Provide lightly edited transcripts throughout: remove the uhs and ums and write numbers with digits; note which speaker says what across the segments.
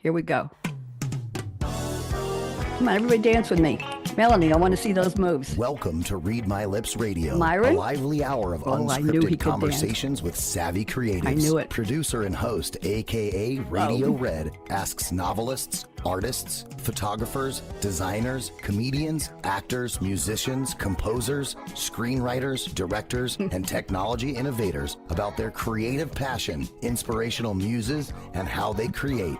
Speaker 1: Here we go. Come on, everybody dance with me. Melanie, I want to see those moves.
Speaker 2: Welcome to Read My Lips Radio,
Speaker 1: Myron?
Speaker 2: a lively hour of unscripted conversations with savvy creatives.
Speaker 1: I knew it.
Speaker 2: Producer and host, akaRadioRed, asks novelists, artists, photographers, designers, comedians, actors, musicians, composers, screenwriters, directors, and technology innovators about their creative passion, inspirational muses, and how they create.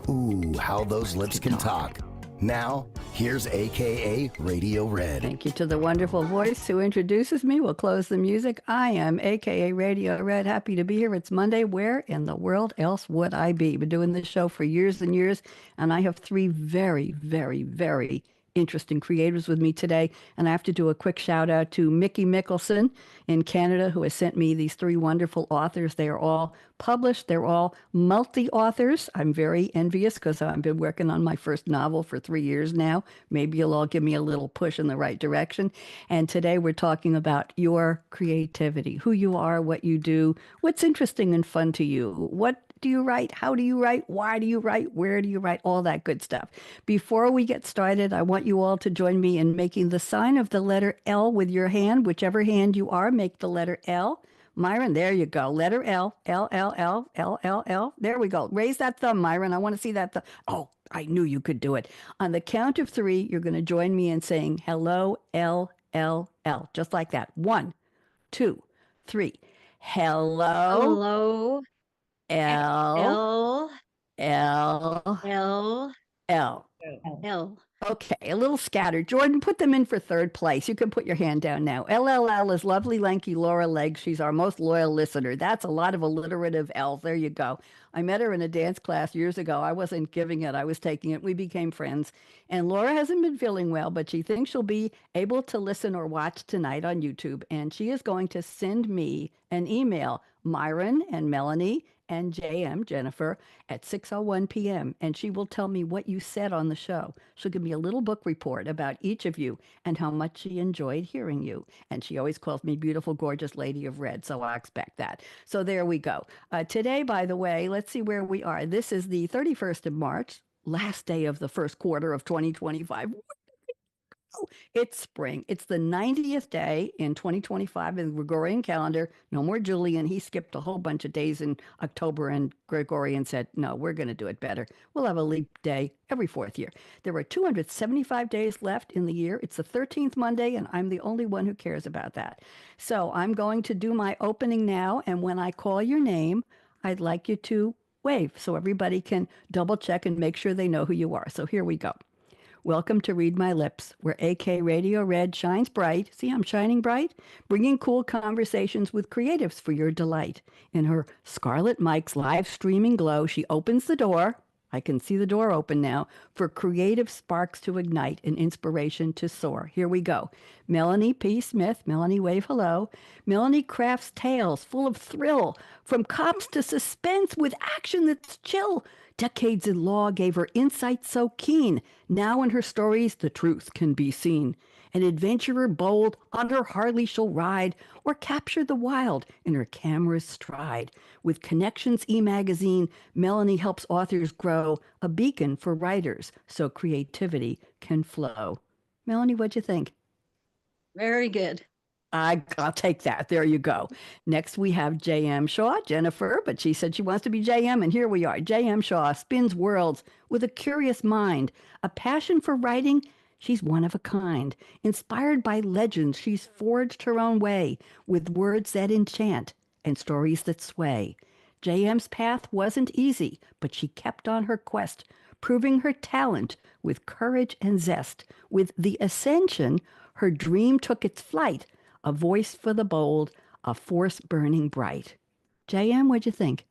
Speaker 2: Ooh, how those lips can talk. Now, here's akaRadioRed.
Speaker 1: Thank you to the wonderful voice who introduces me. We'll close the music. I am akaRadioRed. Happy to be here. It's Monday. Where in the world else would I be? Been doing this show for years and years, and I have three very, very, very interesting creators with me today. And I have to do a quick shout out to Mickey Mickelson in Canada, who has sent me these three wonderful authors. They are all published. They're all multi-authors. I'm very envious because I've been working on my first novel for 3 years now. Maybe you'll all give me a little push in the right direction. And today we're talking about your creativity, who you are, what you do, what's interesting and fun to you, what do you write? How do you write? Why do you write? Where do you write? All that good stuff. Before we get started, I want you all to join me in making the sign of the letter L with your hand. Whichever hand you are, make the letter L. Myron, there you go. Letter L, L, L, L, L, L, L. There we go. Raise that thumb, Myron. I want to see that thumb. Oh, I knew you could do it. On the count of three, you're going to join me in saying hello, L, L, L. Just like that. 1, 2, 3. Hello.
Speaker 3: Hello.
Speaker 1: L,
Speaker 3: L,
Speaker 1: L,
Speaker 3: L,
Speaker 1: L.
Speaker 3: L.
Speaker 1: Okay, a little scattered. Jordan, put them in for third place. You can put your hand down now. LLL is lovely, lanky Laura Legg. She's our most loyal listener. That's a lot of alliterative L's. There you go. I met her in a dance class years ago. I wasn't giving it. I was taking it. We became friends. And Laura hasn't been feeling well, but she thinks she'll be able to listen or watch tonight on YouTube. And she is going to send me an email, Myron and Melanie and JM, Jennifer, at 6:01 p.m. And she will tell me what you said on the show. She'll give me a little book report about each of you and how much she enjoyed hearing you. And she always calls me beautiful, gorgeous lady of red, so I expect that. So there we go. Today, by the way, let's see where we are. This is the 31st of March, last day of the first quarter of 2025. It's spring. It's the 90th day in 2025 in the Gregorian calendar. No more Julian. He skipped a whole bunch of days in October, and Gregorian said, no, we're going to do it better. We'll have a leap day every fourth year. There are 275 days left in the year. It's the 13th Monday, and I'm the only one who cares about that. So I'm going to do my opening now, and when I call your name, I'd like you to wave so everybody can double check and make sure they know who you are. So here we go. Welcome to Read My Lips, where akaRadioRed shines bright. See, I'm shining bright? Bringing cool conversations with creatives for your delight. In her Scarlett Mike's live streaming glow, she opens the door. I can see the door open now for creative sparks to ignite and inspiration to soar. Here we go. Melanie P. Smith. Melanie, wave hello. Melanie crafts tales full of thrill, from cops to suspense with action that's chill. Decades in law gave her insight so keen. Now in her stories, the truth can be seen. An adventurer bold, on her Harley she'll ride, or capture the wild in her camera's stride. With Connections e-magazine, Melanie helps authors grow, a beacon for writers, so creativity can flow. Melanie, what'd you think?
Speaker 3: Very good.
Speaker 1: I'll take that. There you go. Next, we have J.M. Shaw, Jennifer, but she said she wants to be J.M., and here we are. J.M. Shaw spins worlds with a curious mind, a passion for writing. She's one of a kind. Inspired by legends, she's forged her own way with words that enchant and stories that sway. J.M.'s path wasn't easy, but she kept on her quest, proving her talent with courage and zest. With The Ascension, her dream took its flight, a voice for the bold, a force burning bright. J.M., what'd you think?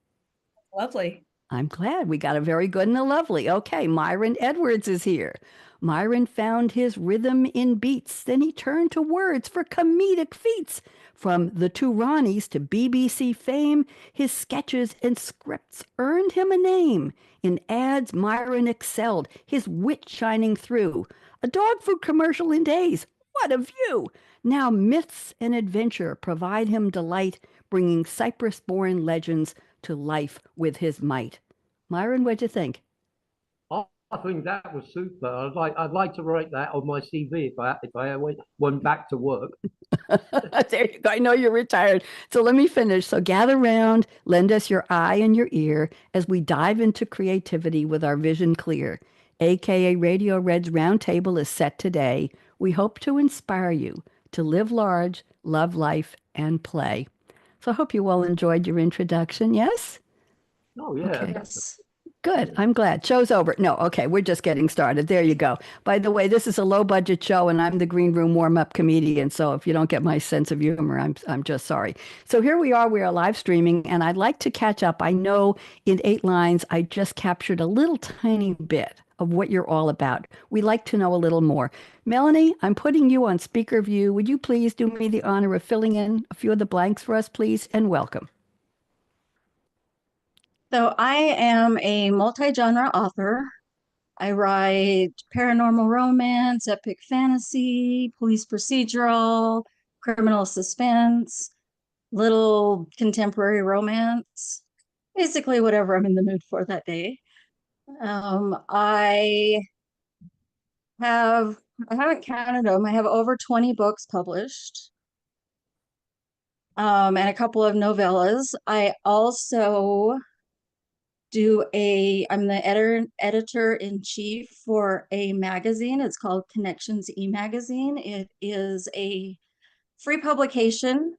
Speaker 4: Lovely.
Speaker 1: I'm glad. We got a very good and a lovely. Okay, Myron Edwards is here. Myron found his rhythm in beats. Then he turned to words for comedic feats. From The Two Ronnies to BBC fame, his sketches and scripts earned him a name. In ads, Myron excelled, his wit shining through. A dog food commercial in days. What a view! Now myths and adventure provide him delight, bringing Cyprus-born legends to life with his might. Myron, what'd you think?
Speaker 4: I think that was super. I'd like to write that on my CV if I went back to work.
Speaker 1: There you go. I know you're retired. So let me finish. So gather round, lend us your eye and your ear as we dive into creativity with our vision clear. AKA Radio Red's roundtable is set today. We hope to inspire you to live large, love life, and play. So I hope you all enjoyed your introduction. Yes?
Speaker 4: Oh yeah,
Speaker 1: Okay.
Speaker 4: definitely.
Speaker 3: Yes.
Speaker 1: Good. I'm glad. Show's over. No, okay, we're just getting started. There you go. By the way, this is a low budget show and I'm the green room warm-up comedian. So if you don't get my sense of humor, I'm just sorry. So here we are live streaming and I'd like to catch up. I know in 8 lines I just captured a little tiny bit of what you're all about. We'd like to know a little more. Melanie, I'm putting you on speaker view. Would you please do me the honor of filling in a few of the blanks for us, please? And welcome.
Speaker 3: So I am a multi-genre author. I write paranormal romance, epic fantasy, police procedural, criminal suspense, little contemporary romance, basically whatever I'm in the mood for that day. I have I haven't counted them. I have over 20 books published, and a couple of novellas. I also I'm the editor-in-chief for a magazine. It's called Connections e-magazine. It is a free publication.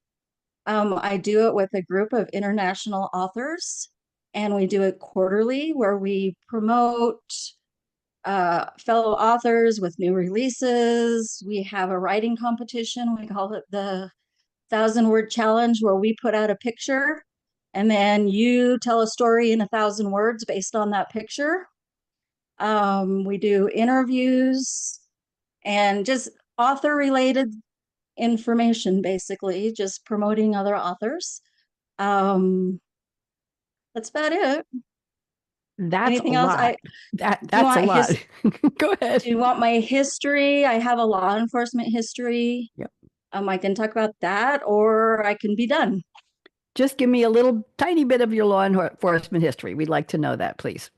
Speaker 3: I do it with a group of international authors, and we do it quarterly where we promote fellow authors with new releases. We have a writing competition. We call it the 1,000-word challenge, where we put out a picture and then you tell a story in 1,000 words based on that picture. We do interviews and just author related information, basically, just promoting other authors. That's about it.
Speaker 1: That's
Speaker 3: Anything
Speaker 1: a
Speaker 3: else?
Speaker 1: lot.
Speaker 3: Do you
Speaker 1: That's a
Speaker 3: want
Speaker 1: lot. Go ahead.
Speaker 3: do you want my history? I have a law enforcement history.
Speaker 1: Yep.
Speaker 3: I can talk about that, or I can be done.
Speaker 1: Just give me a little tiny bit of your law enforcement history. We'd like to know that, please.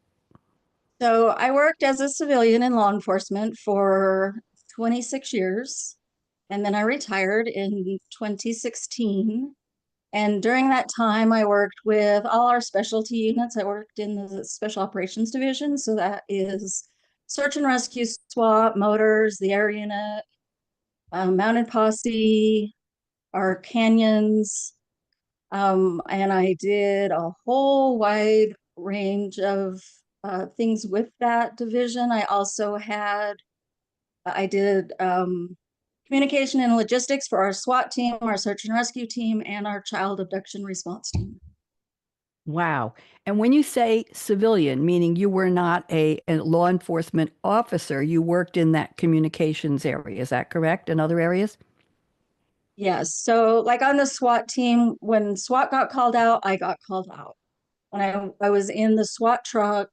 Speaker 3: So I worked as a civilian in law enforcement for 26 years, and then I retired in 2016. And during that time, I worked with all our specialty units. I worked in the Special Operations Division. So that is search and rescue, SWAT, motors, the air unit, mounted posse, our canyons. And I did a whole wide range of things with that division. I did communication and logistics for our SWAT team, our search and rescue team, and our child abduction response team.
Speaker 1: Wow. And when you say civilian, meaning you were not a law enforcement officer, you worked in that communications area. Is that correct? In other areas?
Speaker 3: Yes. So like on the SWAT team, when SWAT got called out, I got called out. When I was in the SWAT truck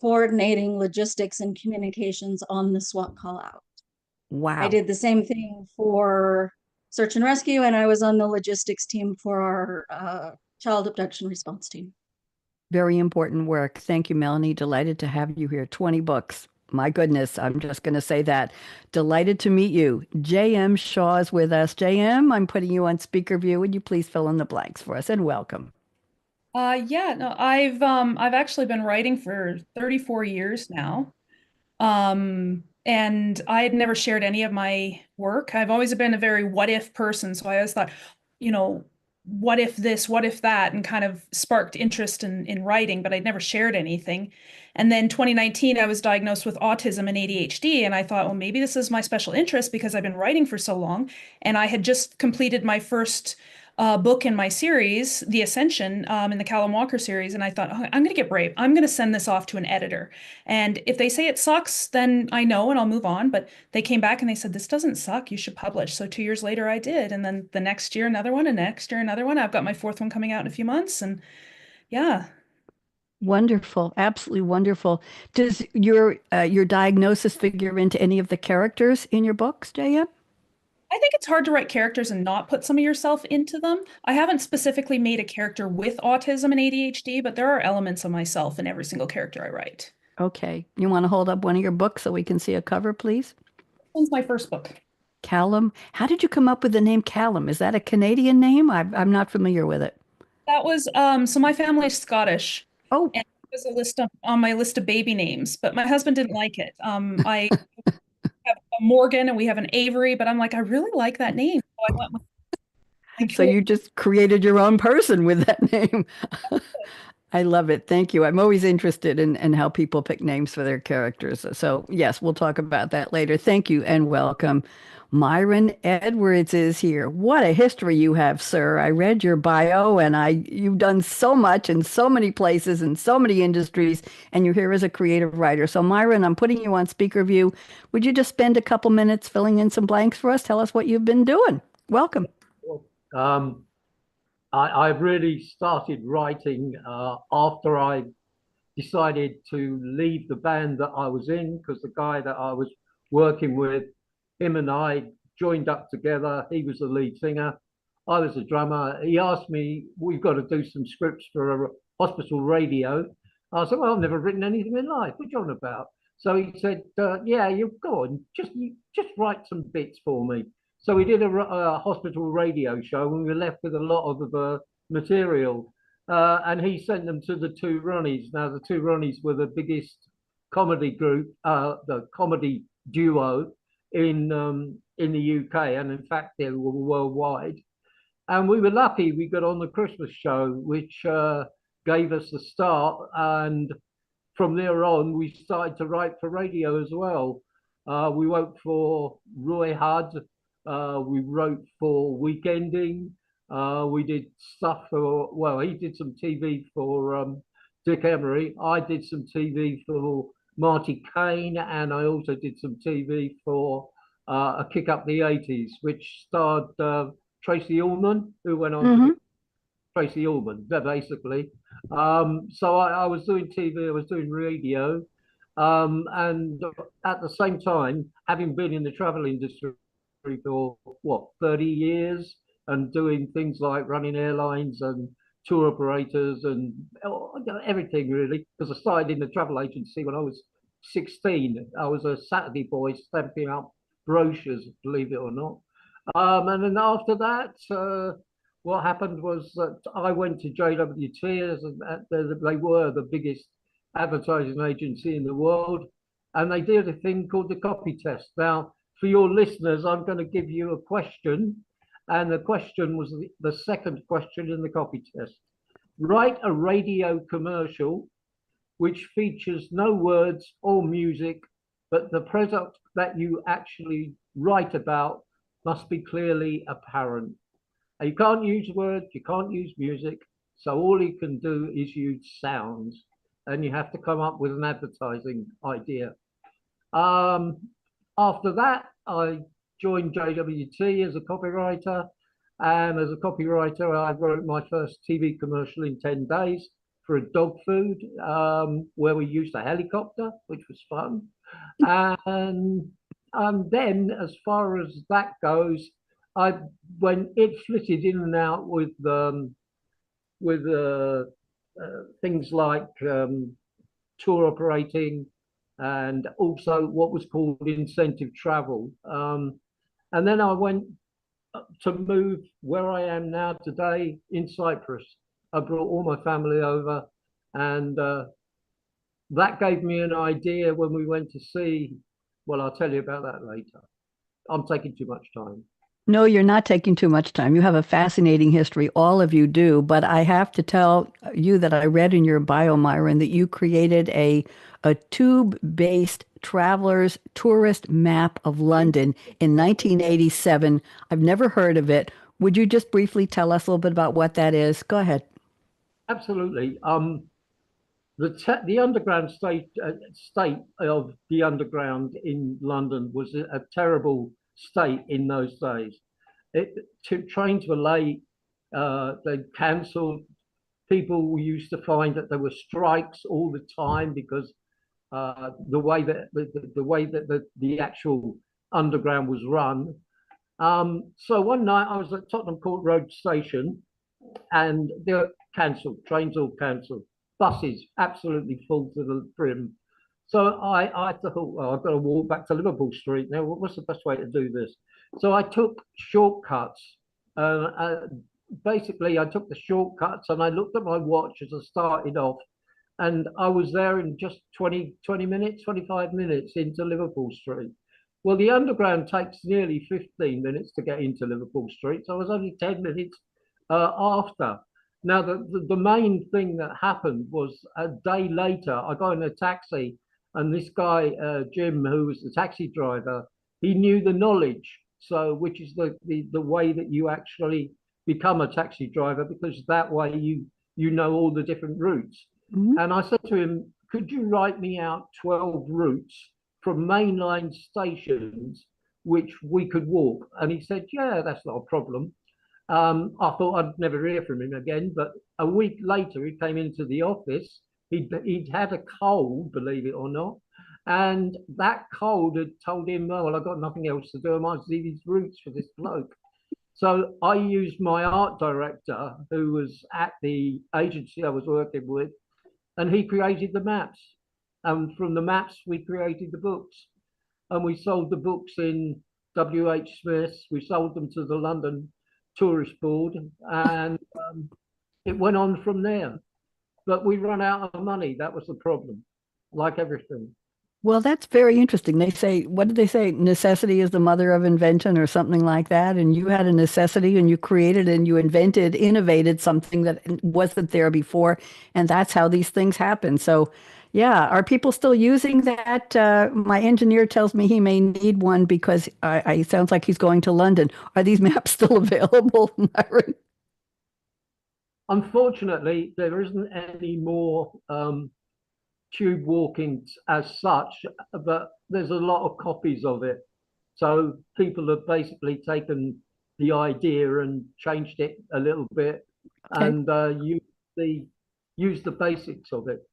Speaker 3: coordinating logistics and communications on the SWAT call out. I
Speaker 1: Wow.
Speaker 3: did the same thing for search and rescue, and I was on the logistics team for our child abduction response team.
Speaker 1: Very important work. Thank you, Melanie. Delighted to have you here. 20 books. My goodness, I'm just going to say that. Delighted to meet you. JM Shaw is with us. JM, I'm putting you on speaker view. Would you please fill in the blanks for us and welcome?
Speaker 5: Yeah, no, I've actually been writing for 34 years now. And I had never shared any of my work. I've always been a very what if person, so I always thought, you know, what if this, what if that, and kind of sparked interest in writing, but I'd never shared anything. And then 2019, I was diagnosed with autism and ADHD, and I thought, well, maybe this is my special interest because I've been writing for so long, and I had just completed my first book in my series, The Ascension, in the Callum Walker series. And I thought, oh, I'm going to get brave. I'm going to send this off to an editor. And if they say it sucks, then I know and I'll move on. But they came back and they said, this doesn't suck. You should publish. So 2 years later, I did. And then the next year, another one, and next year, another one. I've got my fourth one coming out in a few months. And yeah.
Speaker 1: Wonderful. Absolutely wonderful. Does your diagnosis figure into any of the characters in your books, JM?
Speaker 5: I think it's hard to write characters and not put some of yourself into them. I haven't specifically made a character with autism and ADHD, but there are elements of myself in every single character I write.
Speaker 1: Okay. You want to hold up one of your books so we can see a cover, please?
Speaker 5: One's my first book.
Speaker 1: Callum. How did you come up with the name Callum? Is that a Canadian name? I'm not familiar with it.
Speaker 5: That was so my family's Scottish,
Speaker 1: Oh,
Speaker 5: and it was a list on my list of baby names, but my husband didn't like it. I have a Morgan and we have an Avery, but I'm like, I really like that name. So I went with like,
Speaker 1: so you just created your own person with that name. I love it. Thank you. I'm always interested in how people pick names for their characters. So, yes, we'll talk about that later. Thank you and welcome. Myron Edwards is here. What a history you have, sir. I read your bio and you've done so much in so many places and so many industries, and you're here as a creative writer. So, Myron, I'm putting you on speaker view. Would you just spend a couple minutes filling in some blanks for us? Tell us what you've been doing. Welcome.
Speaker 4: Um, I really started writing after I decided to leave the band that I was in, because the guy that I was working with, him and I joined up together. He was the lead singer, I was the drummer. He asked me, we've got to do some scripts for a hospital radio. I said, well, I've never written anything in life. What are you on about? So he said, yeah, you go on, just write some bits for me. So we did a hospital radio show, and we were left with a lot of the material. And he sent them to the Two Ronnies. Now, the Two Ronnies were the biggest comedy group, the comedy duo in the UK, and in fact, they were worldwide. And we were lucky we got on the Christmas show, which gave us the start. And from there on, we started to write for radio as well. We wrote for Roy Hudd. We wrote for Weekending. We did stuff for, well, he did some TV for Dick Emery. I did some TV for Marty Kane, and I also did some TV for A Kick Up the 80s, which starred Tracy Ullman, who went on to
Speaker 1: Mm-hmm.
Speaker 4: be Tracy Ullman, basically. So I was doing TV, I was doing radio, and at the same time, having been in the travel industry for what, 30 years, and doing things like running airlines and tour operators and everything really, because I started in the travel agency when I was 16. I was a Saturday boy stamping up brochures, believe it or not. And then after that, what happened was that I went to JWT, they were the biggest advertising agency in the world, and they did a thing called the copy test. Now, for your listeners, I'm going to give you a question, and the question was the second question in the copy test. Write a radio commercial which features no words or music, but the product that you actually write about must be clearly apparent. And you can't use words, you can't use music, so all you can do is use sounds, and you have to come up with an advertising idea. After that, I joined JWT as a copywriter, and as a copywriter, I wrote my first TV commercial in 10 days for a dog food, where we used a helicopter, which was fun. And then, as far as that goes, when it flitted in and out with things like tour operating, and also what was called incentive travel. And then I went to move where I am now today in Cyprus. I brought all my family over, and that gave me an idea when we went to see. Well, I'll tell you about that later. I'm taking too much time.
Speaker 1: No, you're not taking too much time. You have a fascinating history. All of you do. But I have to tell you that I read in your bio, Myron, that you created a tube-based traveler's tourist map of London in 1987. I've never heard of it. Would you just briefly tell us a little bit about what that is? Go ahead.
Speaker 4: Absolutely. The underground state of the underground in London was a terrible state in those days. Trains were late, they cancelled. People used to find that there were strikes all the time because the way that the actual underground was run. So one night I was at Tottenham Court Road Station, and they were cancelled. Trains all cancelled. Buses absolutely full to the brim. So I thought, well, I've got to walk back to Liverpool Street now. What's the best way to do this? So I took shortcuts. Basically, I took the shortcuts and I looked at my watch as I started off, and I was there in just 20 minutes, 25 minutes into Liverpool Street. Well, the underground takes nearly 15 minutes to get into Liverpool Street, so I was only 10 minutes after. Now, the main thing that happened was a day later, I got in a taxi, and this guy, Jim, who was the taxi driver, he knew the knowledge. So, which is the way that you actually become a taxi driver, because that way you know all the different routes.
Speaker 1: Mhm.
Speaker 4: And I said to him, could you write me out 12 routes from mainline stations which we could walk? And he said, yeah, that's not a problem. I thought I'd never hear from him again, but a week later he came into the office. He'd had a cold, believe it or not, and that cold had told him, oh, well, I've got nothing else to do. I might see these routes for this bloke. So I used my art director, who was at the agency I was working with, and he created the maps. And from the maps, we created the books. And we sold the books in W.H. Smith's. We sold them to the London Tourist Board, and it went on from there. But we run out of money. That was the problem, like everything.
Speaker 1: Well, that's very interesting. They say, what did they say? Necessity is the mother of invention or something like that. And you had a necessity and you created and you invented, innovated something that wasn't there before. And that's how these things happen. So, yeah, are people still using that? My engineer tells me he may need one because I sounds like he's going to London. Are these maps still available, Myron?
Speaker 4: Unfortunately, there isn't any more tube walking as such, but there's a lot of copies of it. So people have basically taken the idea and changed it a little bit,
Speaker 1: Okay.
Speaker 4: and the use the basics of it.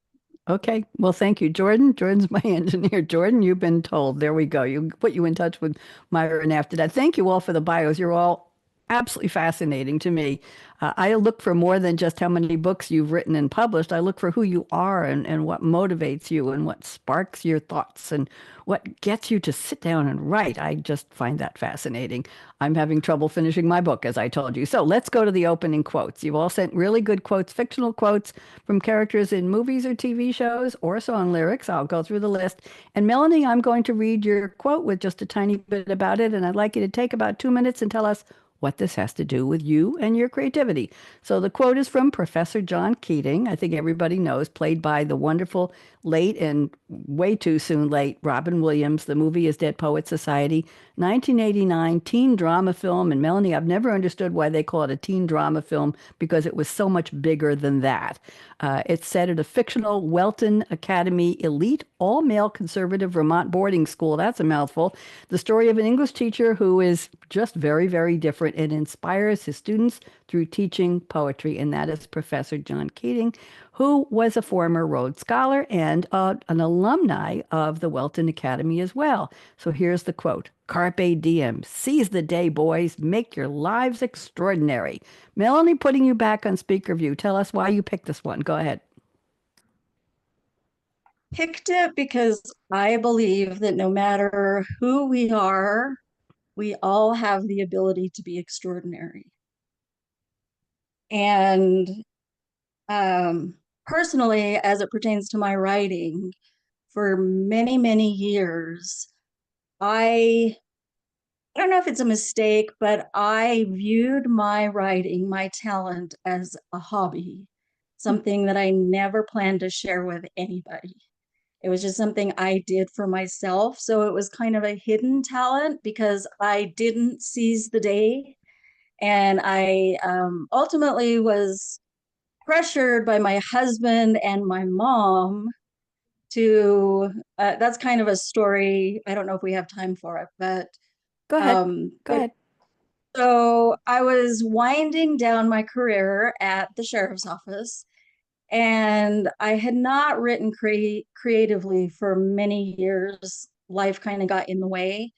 Speaker 1: Okay. Well, thank you, Jordan. Jordan's my engineer. Jordan, you've been told. There we go. You put you in touch with Myron after that. Thank you all for the bios. You're all absolutely fascinating to me. I look for more than just how many books you've written and published. I look for who you are and what motivates you and what sparks your thoughts and what gets you to sit down and write. I just find that fascinating. I'm having trouble finishing my book, as I told you. So let's go to the opening quotes. You've all sent really good quotes, fictional quotes from characters in movies or TV shows or song lyrics. I'll go through the list. And Melanie, I'm going to read your quote with just a tiny bit about it. And I'd like you to take about 2 minutes and tell us what this has to do with you and your creativity. So the quote is from Professor John Keating. I think everybody knows, played by the wonderful late and way too soon late Robin Williams. The movie is Dead Poets Society, 1989 teen drama film. And Melanie, I've never understood why they call it a teen drama film because it was so much bigger than that. It's set at a fictional Welton Academy elite all-male conservative Vermont boarding school. That's a mouthful. The story of an English teacher who is just very, very different and inspires his students through teaching poetry. And that is Professor John Keating, who was a former Rhodes Scholar and an alumni of the Welton Academy as well. So here's the quote. Carpe diem. Seize the day, boys. Make your lives extraordinary. Melanie, putting you back on speaker view. Tell us why you picked this one. Go ahead.
Speaker 3: Picked it because I believe that no matter who we are, we all have the ability to be extraordinary. And personally, as it pertains to my writing, for many, many years, I don't know if it's a mistake, but I viewed my writing, my talent, as a hobby, something that I never planned to share with anybody. It was just something I did for myself. So it was kind of a hidden talent because I didn't seize the day. And I ultimately was pressured by my husband and my mom to, that's kind of a story. I don't know if we have time for it, but
Speaker 1: Go ahead. Go ahead.
Speaker 3: so I was winding down my career at the sheriff's office, and I had not written creatively for many years. Life kind of got in the way.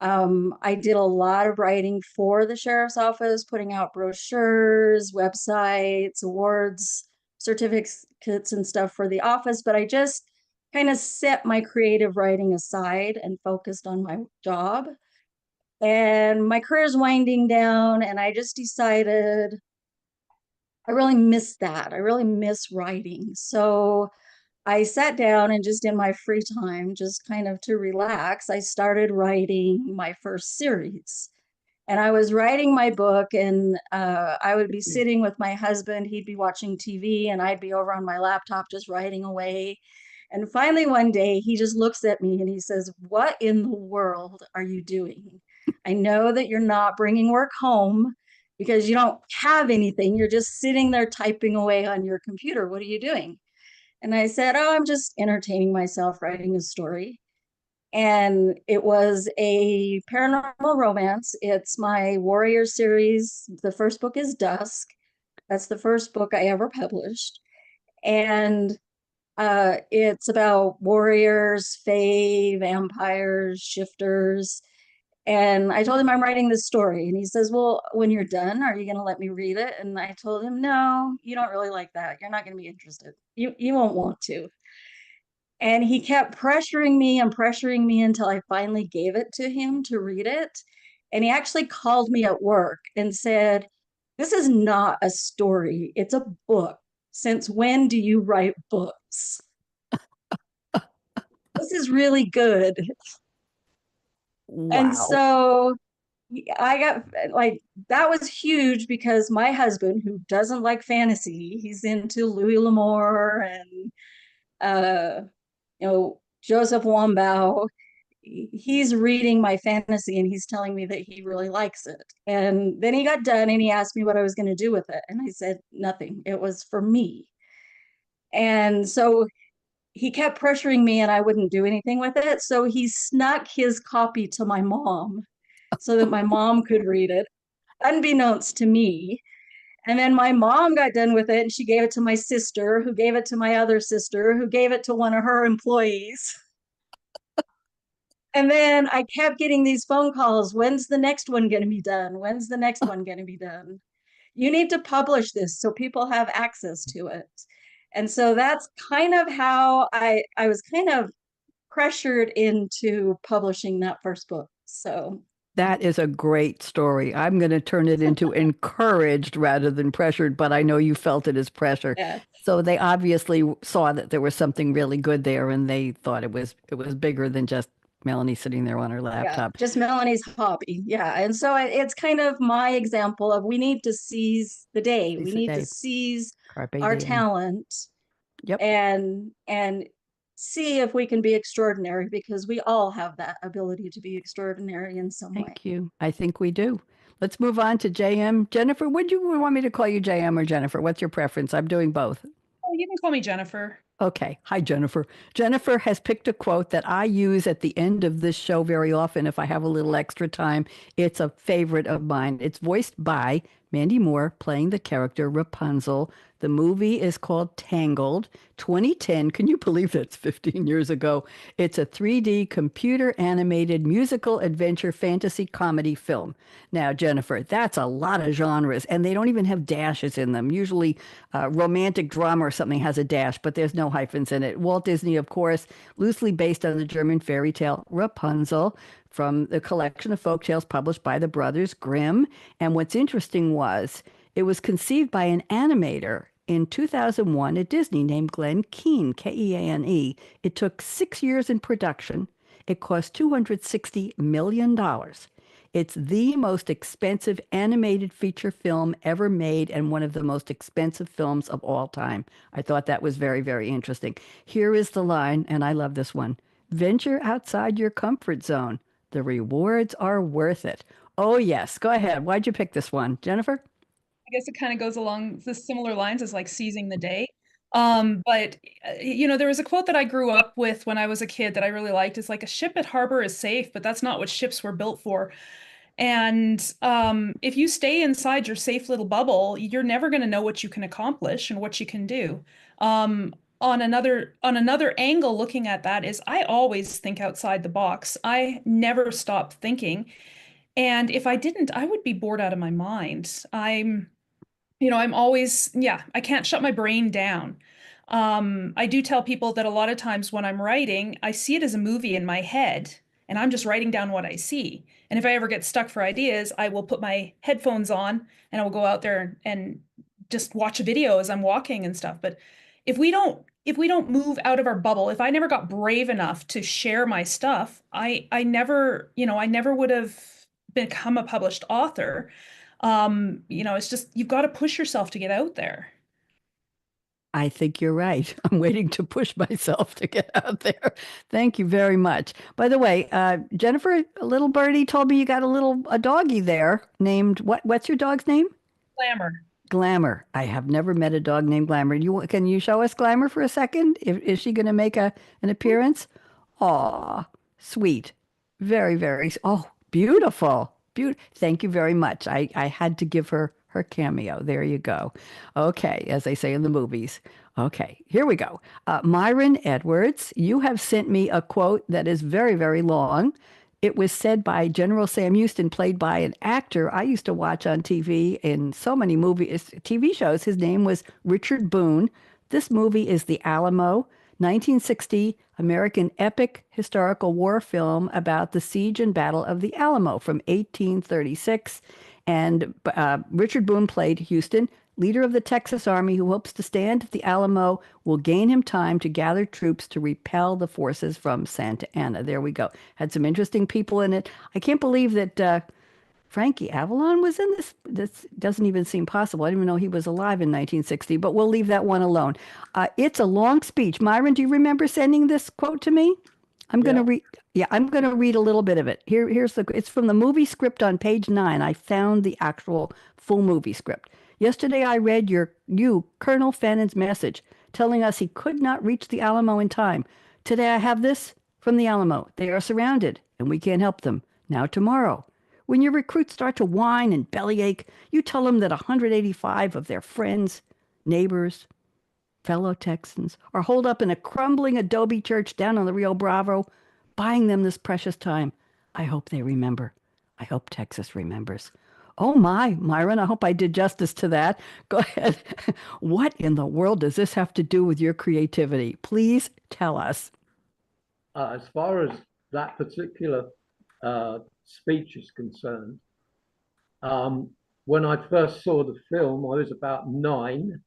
Speaker 3: I did a lot of writing for the sheriff's office, putting out brochures, websites, awards, certificates, and stuff for the office, but I just kind of set my creative writing aside and focused on my job. And my career is winding down, and I just decided I really miss that. I really miss writing. So I sat down and just in my free time, just kind of to relax, I started writing my first series. And I was writing my book, and I would be sitting with my husband. He'd be watching TV, and I'd be over on my laptop just writing away. And finally, one day, he just looks at me and he says, "What in the world are you doing? I know that you're not bringing work home because you don't have anything. You're just sitting there typing away on your computer. What are you doing?" And I said, "Oh, I'm just entertaining myself writing a story." And it was a paranormal romance. It's my Warrior series. The first book is Dusk. That's the first book I ever published. And it's about warriors, fae, vampires, shifters. And I told him I'm writing this story. And he says, "Well, when you're done, are you going to let me read it?" And I told him, "No, you don't really like that. You're not going to be interested. You won't want to." And he kept pressuring me until I finally gave it to him to read it. And he actually called me at work and said, "This is not a story, it's a book. Since when do you write books? This is really good." And
Speaker 1: Wow.
Speaker 3: so I got like, that was huge because my husband, who doesn't like fantasy, he's into Louis L'Amour and Joseph Wambaugh. He's reading my fantasy and he's telling me that he really likes it. And then he got done and he asked me what I was going to do with it. And I said, nothing. It was for me. And so he kept pressuring me and I wouldn't do anything with it. So he snuck his copy to my mom so that my mom could read it, unbeknownst to me. And then my mom got done with it and she gave it to my sister, who gave it to my other sister, who gave it to one of her employees. And then I kept getting these phone calls. When's the next one going to be done? When's the next one going to be done? You need to publish this so people have access to it. And so that's kind of how I was kind of pressured into publishing that first book. So
Speaker 1: That is a great story. I'm going to turn it into encouraged rather than pressured, but I know you felt it as pressure.
Speaker 3: yeah,
Speaker 1: So they obviously saw that there was something really good there, and they thought it was bigger than just Melanie sitting there on her
Speaker 3: yeah,
Speaker 1: laptop.
Speaker 3: just Melanie's hobby. Yeah. And so it's kind of my example of we need to seize the day. We
Speaker 1: Seize the
Speaker 3: need to
Speaker 1: day.
Speaker 3: seize
Speaker 1: Carpe
Speaker 3: our
Speaker 1: diem.
Speaker 3: talent
Speaker 1: Yep.
Speaker 3: and see if we can be extraordinary, because we all have that ability to be extraordinary in some way.
Speaker 1: Thank you. I think we do. Let's move on to JM. Jennifer, would you want me to call you JM or Jennifer? What's your preference? I'm doing both.
Speaker 5: Oh, you can call me Jennifer.
Speaker 1: Okay. Hi, Jennifer. Jennifer has picked a quote that I use at the end of this show very often if I have a little extra time. It's a favorite of mine. It's voiced by Mandy Moore playing the character Rapunzel. The movie is called Tangled, 2010. Can you believe that's 15 years ago? It's a 3D computer animated musical adventure fantasy comedy film. Now, Jennifer, that's a lot of genres, and they don't even have dashes in them. Usually, romantic drama or something has a dash, but there's no hyphens in it. Walt Disney, of course, loosely based on the German fairy tale Rapunzel from the collection of folk tales published by the brothers Grimm. And what's interesting was it was conceived by an animator in 2001 at Disney named Glenn Keane, Keane. It took 6 years in production. It cost $260 million. It's the most expensive animated feature film ever made and one of the most expensive films of all time. I thought that was very, very interesting. Here is the line, and I love this one. Venture outside your comfort zone. The rewards are worth it. Oh, yes. Go ahead. Why'd you pick this one, Jennifer?
Speaker 5: I guess it kind of goes along the similar lines as like seizing the day. But there was a quote that I grew up with when I was a kid that I really liked. It's like a ship at harbor is safe, but that's not what ships were built for. And if you stay inside your safe little bubble, you're never going to know what you can accomplish and what you can do. On another angle, looking at that is I always think outside the box. I never stop thinking. And if I didn't, I would be bored out of my mind. I'm always, yeah, I can't shut my brain down. I do tell people that a lot of times when I'm writing, I see it as a movie in my head and I'm just writing down what I see. And if I ever get stuck for ideas, I will put my headphones on and I will go out there and just watch a video as I'm walking and stuff. But if we don't move out of our bubble, if I never got brave enough to share my stuff, I never, I never would have become a published author. It's just you've got to push yourself to get out there.
Speaker 1: I think you're right. I'm waiting to push myself to get out there. Thank you very much. By the way, Jennifer, a little birdie told me you got a doggy there named what? What's your dog's name?
Speaker 5: Glamour.
Speaker 1: Glamour. I have never met a dog named Glamour. Can you show us Glamour for a second? Is she going to make an appearance? Aw, sweet. Very, very. Oh, beautiful. Thank you very much. I had to give her cameo. There you go. Okay, as they say in the movies. Okay, here we go. Myron Edwards, you have sent me a quote that is very, very long. It was said by General Sam Houston, played by an actor I used to watch on TV in so many movies, TV shows. His name was Richard Boone. This movie is The Alamo, 1960 American epic historical war film about the siege and battle of the Alamo from 1836. And Richard Boone played Houston, leader of the Texas Army who hopes to stand at the Alamo will gain him time to gather troops to repel the forces from Santa Anna. There we go. Had some interesting people in it. I can't believe that Frankie Avalon was in this. This doesn't even seem possible. I didn't even know he was alive in 1960, but we'll leave that one alone. It's a long speech. Myron, do you remember sending this quote to me? I'm going to read. Yeah, I'm going to read a little bit of it. It's from the movie script on page 9. I found the actual full movie script. Yesterday I read you, Colonel Fannon's message, telling us he could not reach the Alamo in time. Today I have this from the Alamo. They are surrounded, and we can't help them. Now tomorrow. When your recruits start to whine and bellyache, you tell them that 185 of their friends, neighbors, fellow Texans are holed up in a crumbling adobe church down on the Rio Bravo, buying them this precious time. I hope they remember. I hope Texas remembers. Oh my, Myron, I hope I did justice to that. Go ahead. What in the world does this have to do with your creativity? Please tell us.
Speaker 4: As far as that particular speech is concerned, when I first saw the film, I was about 9.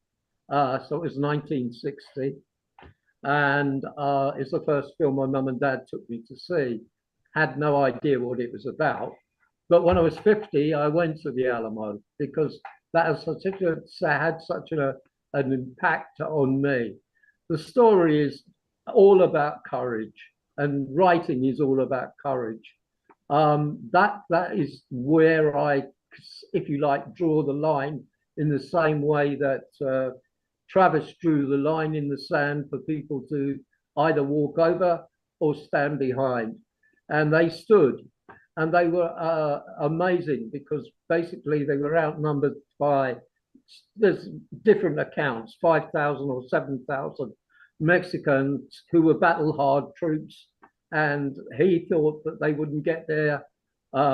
Speaker 4: So it was 1960. And it's the first film my mum and dad took me to see. Had no idea what it was about. But when I was 50, I went to the Alamo because that had such an impact on me. The story is all about courage, and writing is all about courage. That is where I, if you like, draw the line in the same way that Travis drew the line in the sand for people to either walk over or stand behind. And they stood. And they were amazing because basically they were outnumbered by, there's different accounts, 5,000 or 7,000 Mexicans who were battle-hard troops. And he thought that they wouldn't get there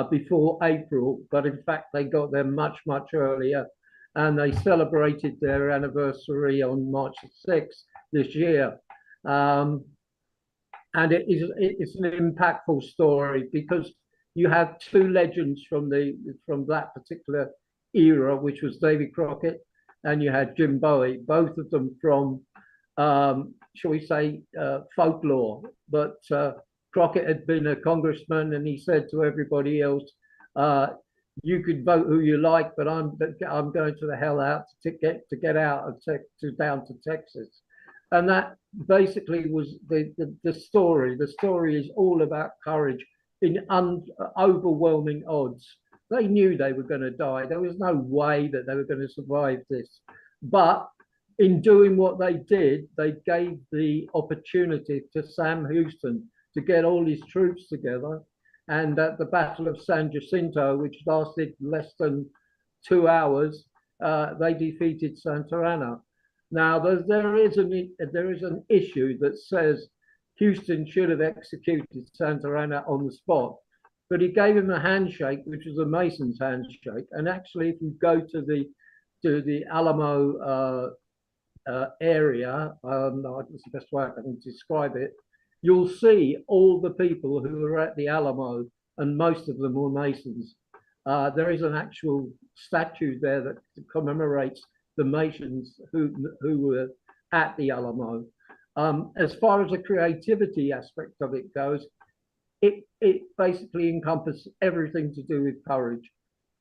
Speaker 4: before April, but in fact they got there much, much earlier. And they celebrated their anniversary on March 6th this year. And it's an impactful story because you have 2 legends from that particular era, which was Davy Crockett, and you had Jim Bowie, both of them from, shall we say, folklore. But Crockett had been a congressman, and he said to everybody else, "You could vote who you like, but I'm going to the hell out to get out of down to Texas." And that basically was the story. The story is all about courage in overwhelming odds. They knew they were going to die. There was no way that they were going to survive this. But in doing what they did, they gave the opportunity to Sam Houston to get all his troops together. And at the Battle of San Jacinto, which lasted less than 2 hours, they defeated Santa Anna. Now, there is an issue that says Houston should have executed Santa Anna on the spot, but he gave him a handshake, which was a Mason's handshake. And actually, if you go to the Alamo area, that's the best way I can describe it, you'll see all the people who were at the Alamo, and most of them were Masons. There is an actual statue there that commemorates the Masons who were at the Alamo. As far as the creativity aspect of it goes, it basically encompasses everything to do with courage.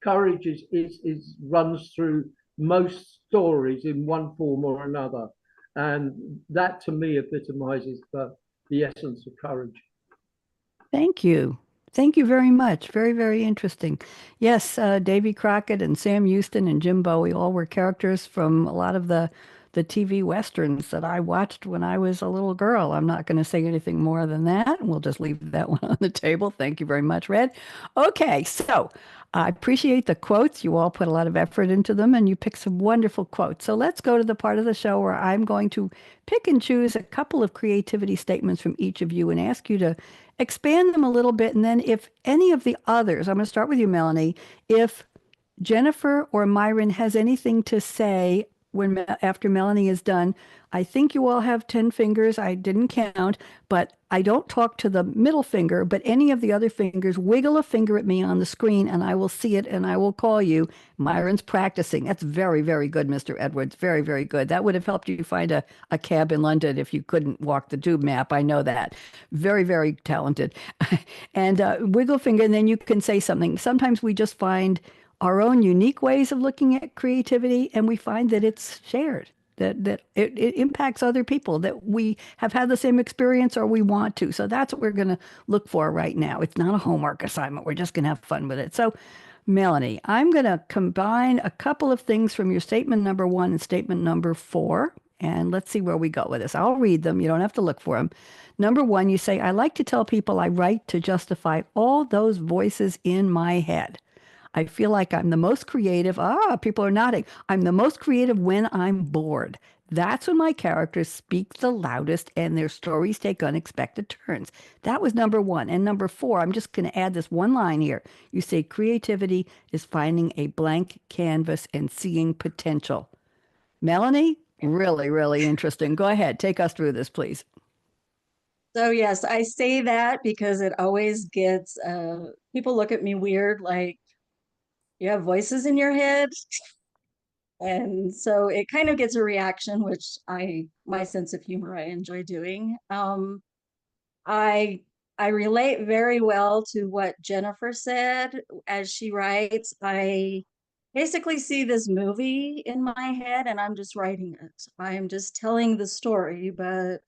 Speaker 4: Courage is runs through most stories in one form or another, and that to me epitomizes the essence of courage.
Speaker 1: Thank you. Thank you very much. Very, very interesting. Yes, Davy Crockett and Sam Houston and Jim Bowie all were characters from a lot of the TV westerns that I watched when I was a little girl. I'm not going to say anything more than that. We'll just leave that one on the table. Thank you very much, Red. Okay, so I appreciate the quotes. You all put a lot of effort into them and you picked some wonderful quotes. So let's go to the part of the show where I'm going to pick and choose a couple of creativity statements from each of you and ask you to expand them a little bit. And then if any of the others, I'm going to start with you, Melanie, if Jennifer or Myron has anything to say when after Melanie is done, I think you all have 10 fingers. I didn't count, but I don't talk to the middle finger, but any of the other fingers, wiggle a finger at me on the screen and I will see it and I will call you. Myron's practicing. That's very, very good, Mr. Edwards. Very, very good. That would have helped you find a cab in London if you couldn't walk the tube map. I know that. Very, very talented. And wiggle finger, and then you can say something. Sometimes we just find our own unique ways of looking at creativity, and we find that it's shared, that it impacts other people, that we have had the same experience or we want to. So that's what we're going to look for right now. It's not a homework assignment. We're just going to have fun with it. So, Melanie, I'm going to combine a couple of things from your statement number 1 and statement number 4, and let's see where we go with this. I'll read them. You don't have to look for them. Number 1, you say, I like to tell people I write to justify all those voices in my head. I feel like I'm the most creative. People are nodding. I'm the most creative when I'm bored. That's when my characters speak the loudest and their stories take unexpected turns. That was number 1. And number 4, I'm just going to add this one line here. You say creativity is finding a blank canvas and seeing potential. Melanie, really, really interesting. Go ahead. Take us through this, please.
Speaker 3: So yes, I say that because it always gets people look at me weird, like, you have voices in your head. And so it kind of gets a reaction, which my sense of humor, I enjoy doing. I relate very well to what Jennifer said as she writes. I basically see this movie in my head and I'm just writing it. I'm just telling the story, but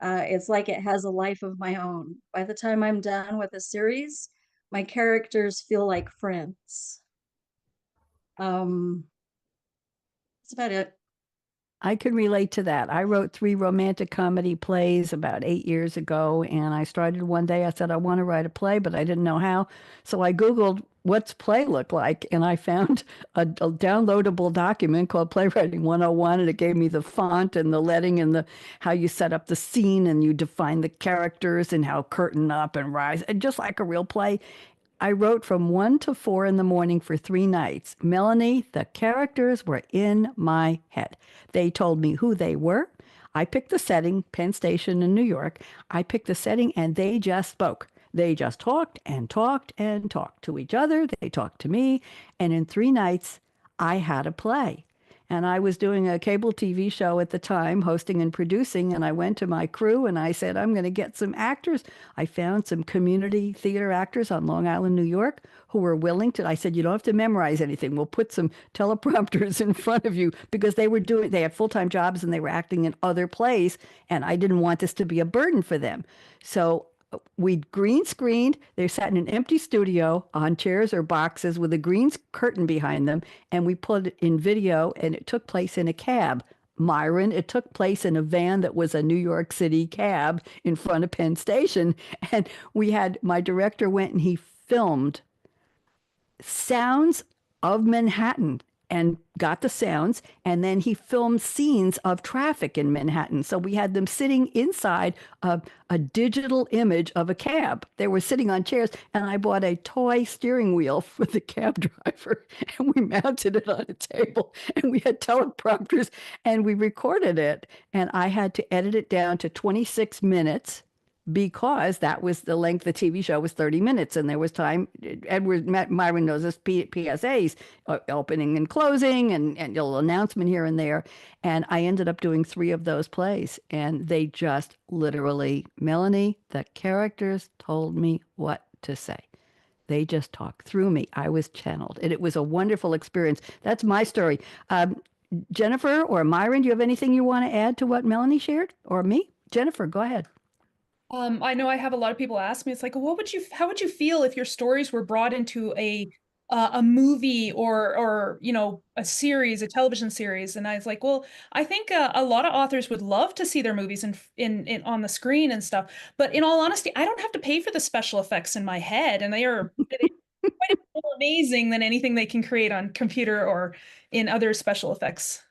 Speaker 3: it's like it has a life of my own. By the time I'm done with a series, my characters feel like friends. That's about it.
Speaker 1: I can relate to that. I wrote 3 romantic comedy plays about 8 years ago, and I started one day. I said, I want to write a play, but I didn't know how. So I Googled what's play look like, and I found a downloadable document called Playwriting 101, and it gave me the font and the letting and the how you set up the scene and you define the characters and how curtain up and rise, and just like a real play. I wrote from 1 to 4 in the morning for 3 nights. Melanie, the characters were in my head. They told me who they were. I picked the setting, Penn Station in New York. I picked the setting and they just spoke. They just talked and talked and talked to each other. They talked to me. And in 3 nights, I had a play. And I was doing a cable TV show at the time, hosting and producing. And I went to my crew and I said, I'm going to get some actors. I found some community theater actors on Long Island, New York, who were willing to. I said, you don't have to memorize anything. We'll put some teleprompters in front of you, because they had full-time jobs and they were acting in other plays. And I didn't want this to be a burden for them. So we green screened. They sat in an empty studio on chairs or boxes with a green curtain behind them, and we put it in video, and it took place in a cab. Myron, it took place in a van that was a New York City cab in front of Penn Station. And my director went and he filmed sounds of Manhattan and got the sounds, and then he filmed scenes of traffic in Manhattan. So we had them sitting inside a digital image of a cab. They were sitting on chairs, and I bought a toy steering wheel for the cab driver, and we mounted it on a table, and we had teleprompters, and we recorded it, and I had to edit it down to 26 minutes because that was the length. The TV show was 30 minutes, and there was time. Myron knows this, PSAs, opening and closing, and a little announcement here and there. And I ended up doing 3 of those plays, and they just literally, Melanie, the characters told me what to say. They just talked through me. I was channeled, and it was a wonderful experience. That's my story. Jennifer or Myron, do you have anything you want to add to what Melanie shared, or me? Jennifer, go ahead.
Speaker 5: I know I have a lot of people ask me, it's like, how would you feel if your stories were brought into a movie or a series, a television series? And I was like, well, I think a lot of authors would love to see their movies in on the screen and stuff. But in all honesty, I don't have to pay for the special effects in my head, and they are quite more amazing than anything they can create on computer or in other special effects.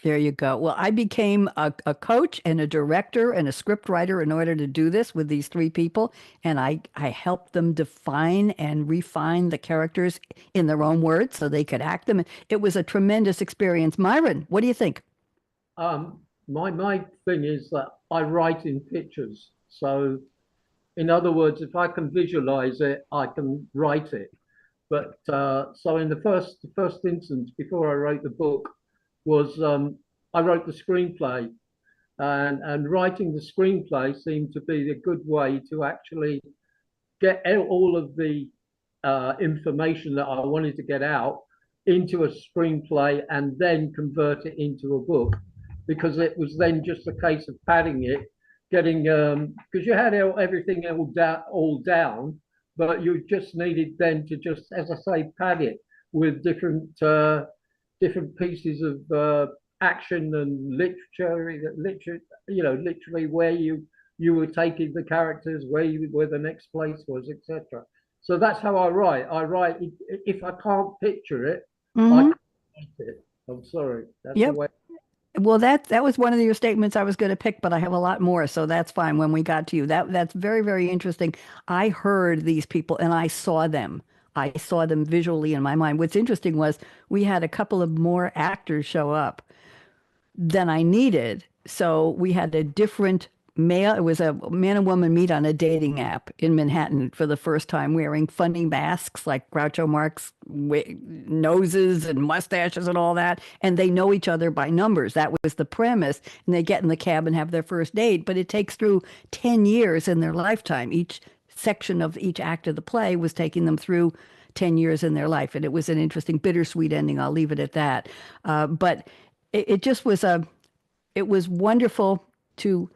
Speaker 1: There you go. Well, I became a coach and a director and a script writer in order to do this with these 3 people. And I helped them define and refine the characters in their own words so they could act them. It was a tremendous experience. Myron, what do you think?
Speaker 4: My thing is that I write in pictures. So in other words, if I can visualize it, I can write it. But so in the first instance, before I wrote the book, was I wrote the screenplay, and writing the screenplay seemed to be a good way to actually get all of the information that I wanted to get out into a screenplay and then convert it into a book, because it was then just a case of padding it, getting because you had everything all down, but you just needed then to just, as I say, pad it with different pieces of action and literature, literally where you were taking the characters, where the next place was, etc. So that's how I write. I write if I can't picture it, I can't write it. I'm sorry. That's the way.
Speaker 1: Well, that was one of your statements I was going to pick, but I have a lot more, so that's fine when we got to you. That's very, very interesting. I heard these people and I saw them. I saw them visually in my mind. What's interesting was we had a couple of more actors show up than I needed. So we had a different male. It was a man and woman meet on a dating app in Manhattan for the first time, wearing funny masks like Groucho Marx noses and mustaches and all that. And they know each other by numbers. That was the premise. And they get in the cab and have their first date. But it takes through 10 years in their lifetime. Each section of each act of the play was taking them through 10 years in their life. And it was an interesting, bittersweet ending. I'll leave it at that. But it just was it was wonderful to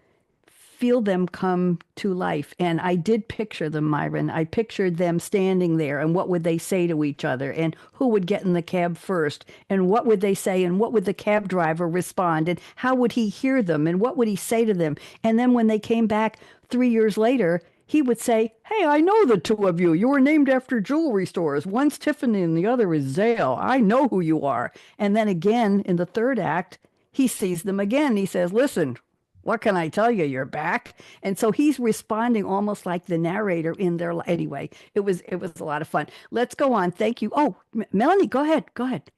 Speaker 1: feel them come to life. And I did picture them, Myron. I pictured them standing there, and what would they say to each other, and who would get in the cab first, and what would they say, and what would the cab driver respond, and how would he hear them, and what would he say to them? And then when they came back 3 years later, he would say, "Hey, I know the 2 of you. You were named after jewelry stores. One's Tiffany and the other is Zale. I know who you are." And then again, in the 3rd act, he sees them again. He says, "Listen, what can I tell you? You're back." And so he's responding almost like the narrator in their anyway. It was a lot of fun. Let's go on. Thank you. Oh, Melanie, go ahead. Go ahead.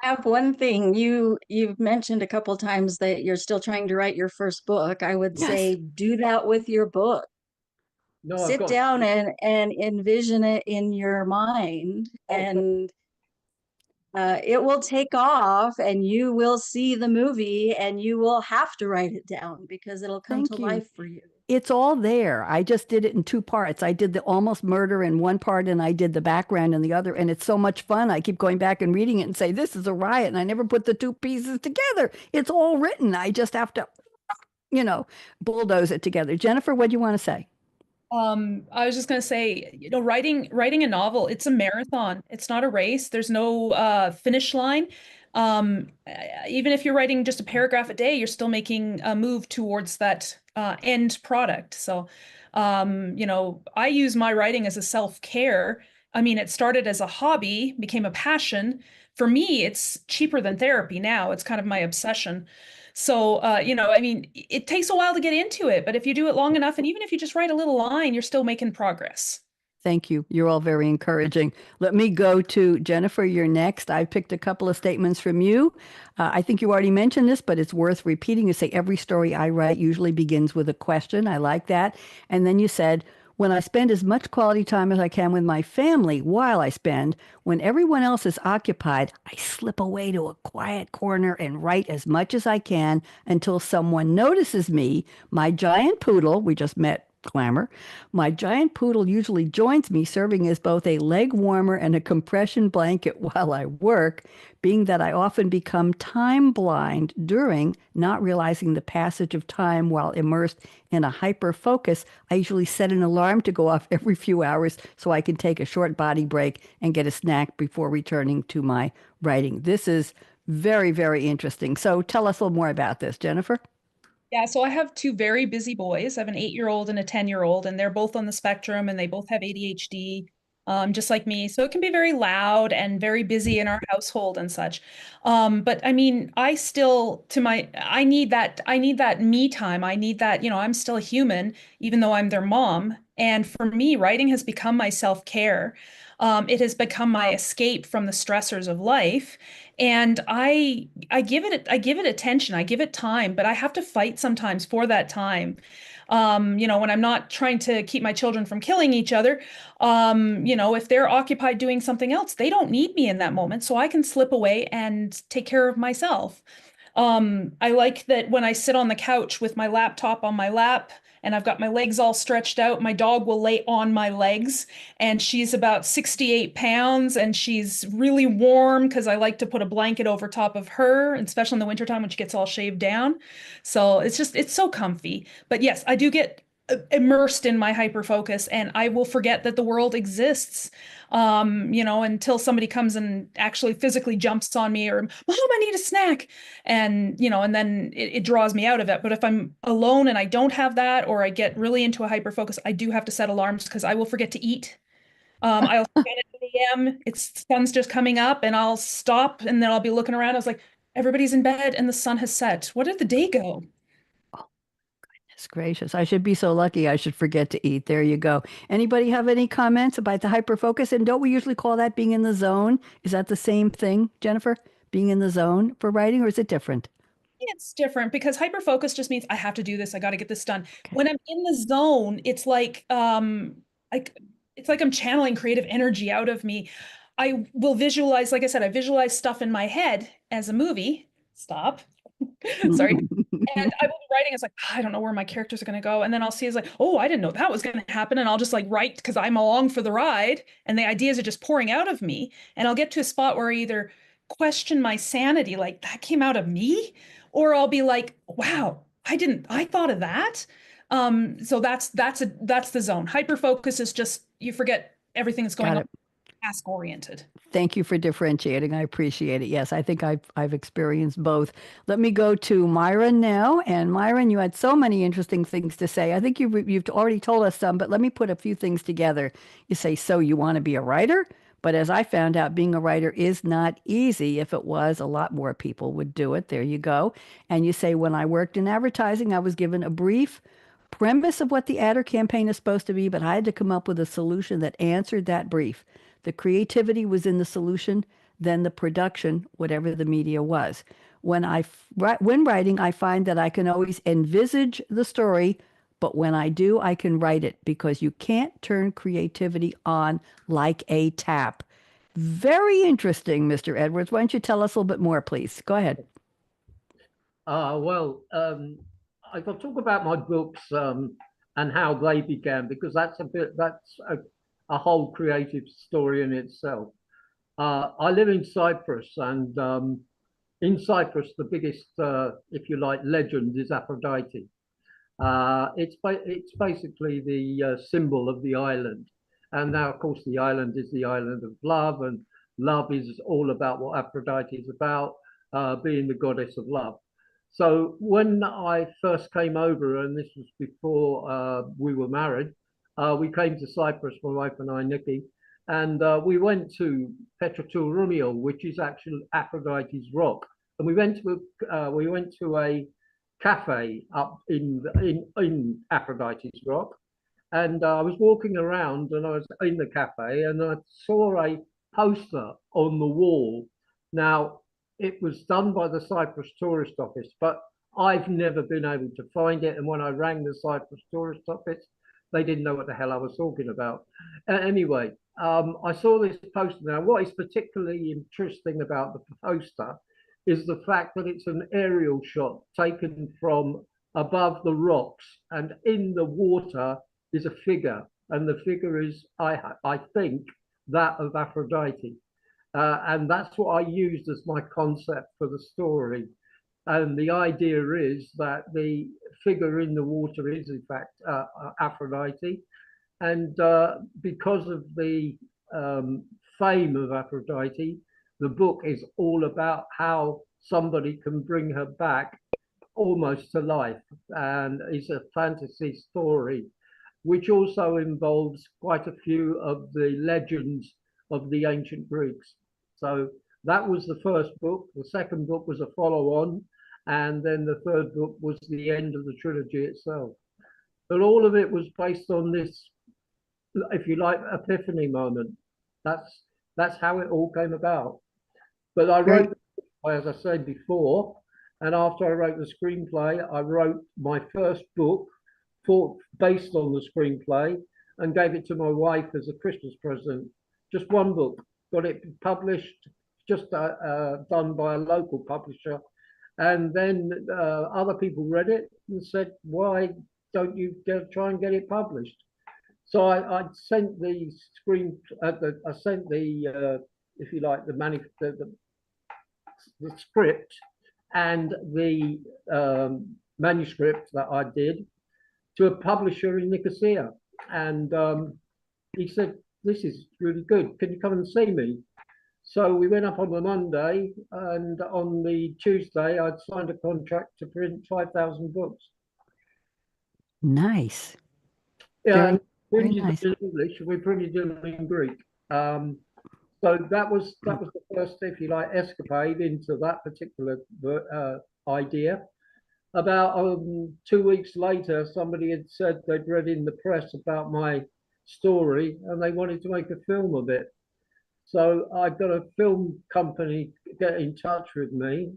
Speaker 3: I have one thing. You've mentioned a couple times that you're still trying to write your first book. I would say do that with your book.
Speaker 4: No,
Speaker 3: Sit down and envision it in your mind, and it will take off, and you will see the movie, and you will have to write it down because it'll come to life for you.
Speaker 1: It's all there. I just did it in 2 parts. I did the almost murder in one part, and I did the background in the other. And it's so much fun. I keep going back and reading it and say, this is a riot. And I never put the 2 pieces together. It's all written. I just have to, bulldoze it together. Jennifer, what do you want to say?
Speaker 5: I was just going to say, writing a novel, it's a marathon. It's not a race. There's no finish line. Even if you're writing just a paragraph a day, you're still making a move towards that end product. So, I use my writing as a self-care. I mean, it started as a hobby, became a passion. For me, it's cheaper than therapy now. It's kind of my obsession. So, I mean, it takes a while to get into it, but if you do it long enough, and even if you just write a little line, you're still making progress.
Speaker 1: Thank you. You're all very encouraging. Let me go to Jennifer. You're next. I picked a couple of statements from you. I think you already mentioned this, but it's worth repeating. You say, every story I write usually begins with a question. I like that. And then you said, when I spend as much quality time as I can with my family while I spend, when everyone else is occupied, I slip away to a quiet corner and write as much as I can until someone notices me. My giant poodle, we just met Glamour. My giant poodle usually joins me, serving as both a leg warmer and a compression blanket while I work, being that I often become time blind during not realizing the passage of time while immersed in a hyper focus. I usually set an alarm to go off every few hours so I can take a short body break and get a snack before returning to my writing. This is very, very interesting. So tell us a little more about this, Jennifer.
Speaker 5: Yeah, so I have two very busy boys. I have an 8-year-old and a 10-year-old, and they're both on the spectrum and they both have ADHD, just like me. So it can be very loud and very busy in our household and such. But I mean, I need that me time. I need that, I'm still a human, even though I'm their mom. And for me, writing has become my self-care. It has become my escape from the stressors of life. And I give it attention, I give it time, but I have to fight sometimes for that time. When I'm not trying to keep my children from killing each other, if they're occupied doing something else, they don't need me in that moment, so I can slip away and take care of myself. I like that when I sit on the couch with my laptop on my lap and I've got my legs all stretched out, my dog will lay on my legs, and she's about 68 pounds and she's really warm because I like to put a blanket over top of her, especially in the wintertime when she gets all shaved down. So it's so comfy. But yes, I do get immersed in my hyper focus and I will forget that the world exists, until somebody comes and actually physically jumps on me or, Mom, I need a snack. And then it draws me out of it. But if I'm alone and I don't have that, or I get really into a hyper focus, I do have to set alarms because I will forget to eat. I'll forget at 8 a.m. It's sun's just coming up and I'll stop and then I'll be looking around. I was like, everybody's in bed and the sun has set. Where did the day go?
Speaker 1: Goodness gracious. I should be so lucky I should forget to eat. There you go. Anybody have any comments about the hyperfocus? And don't we usually call that being in the zone? Is that the same thing, Jennifer? Being in the zone for writing, or is it different?
Speaker 5: It's different because hyper focus just means I have to do this. I got to get this done.
Speaker 1: Okay.
Speaker 5: When I'm in the zone, like it's like I'm channeling creative energy out of me. I will visualize, like I said, I visualize stuff in my head as a movie. Stop. Sorry. And I will be writing, it's like, I don't know where my characters are going to go. And then I'll see it's like, oh, I didn't know that was going to happen. And I'll just like write because I'm along for the ride. And the ideas are just pouring out of me. And I'll get to a spot where I either question my sanity, like that came out of me, or I'll be like, wow, I thought of that. So that's the zone. Hyper focus is just, you forget everything that's going
Speaker 1: Got
Speaker 5: on,
Speaker 1: it.
Speaker 5: task oriented.
Speaker 1: Thank you for differentiating. I appreciate it. Yes, I think I've experienced both. Let me go to Myron now. And Myron, you had so many interesting things to say. I think you've already told us some, but let me put a few things together. You say, so you want to be a writer? But as I found out, being a writer is not easy. If it was, a lot more people would do it. There you go. And you say, when I worked in advertising, I was given a brief premise of what the ad or campaign is supposed to be, but I had to come up with a solution that answered that brief. The creativity was in the solution, then the production, whatever the media was. When writing, I find that I can always envisage the story, but when I do, I can write it because you can't turn creativity on like a tap. Very interesting, Mr. Edwards. Why don't you tell us a little bit more, please? Go ahead.
Speaker 4: Well, I can talk about my books and how they began because that's a whole creative story in itself. I live in Cyprus, and in Cyprus, the biggest, if you like, legend is Aphrodite. It's basically the symbol of the island, and now, of course, the island is the island of love, and love is all about what Aphrodite is about, being the goddess of love. So when I first came over, and this was before we were married, we came to Cyprus, my wife and I, Nikki, And we went to Petratul, which is actually Aphrodite's rock. And we went to a cafe up in Aphrodite's rock. And I was walking around and I was in the cafe and I saw a poster on the wall. Now, it was done by the Cyprus Tourist Office, but I've never been able to find it. And when I rang the Cyprus Tourist Office, they didn't know what the hell I was talking about. Anyway, I saw this poster. Now, what is particularly interesting about the poster is the fact that it's an aerial shot taken from above the rocks, and in the water is a figure, and the figure is, I think, that of Aphrodite. And that's what I used as my concept for the story. And the idea is that the figure in the water is, in fact, Aphrodite. And because of the fame of Aphrodite, the book is all about how somebody can bring her back almost to life. And it's a fantasy story, which also involves quite a few of the legends of the ancient Greeks. So that was the first book. The second book was a follow-on, and then the third book was the end of the trilogy itself. But all of it was based on this, if you like, epiphany moment. That's how it all came about. But I wrote, as I said before, and after I wrote the screenplay, I wrote my first book based on the screenplay and gave it to my wife as a Christmas present. Just one book, got it published, just done by a local publisher. And then other people read it and said, why don't you try and get it published? So I sent the if you like, the script and the manuscript that I did to a publisher in Nicosia. And he said, this is really good. Can you come and see me? So we went up on the Monday, and on the Tuesday, I'd signed a contract to print 5,000 books.
Speaker 1: Nice.
Speaker 4: Yeah,
Speaker 1: very nice.
Speaker 4: In English, we printed them in Greek. So that was the first, if you like, escapade into that particular idea. About 2 weeks later, somebody had said they'd read in the press about my story and they wanted to make a film of it. So I got a film company get in touch with me.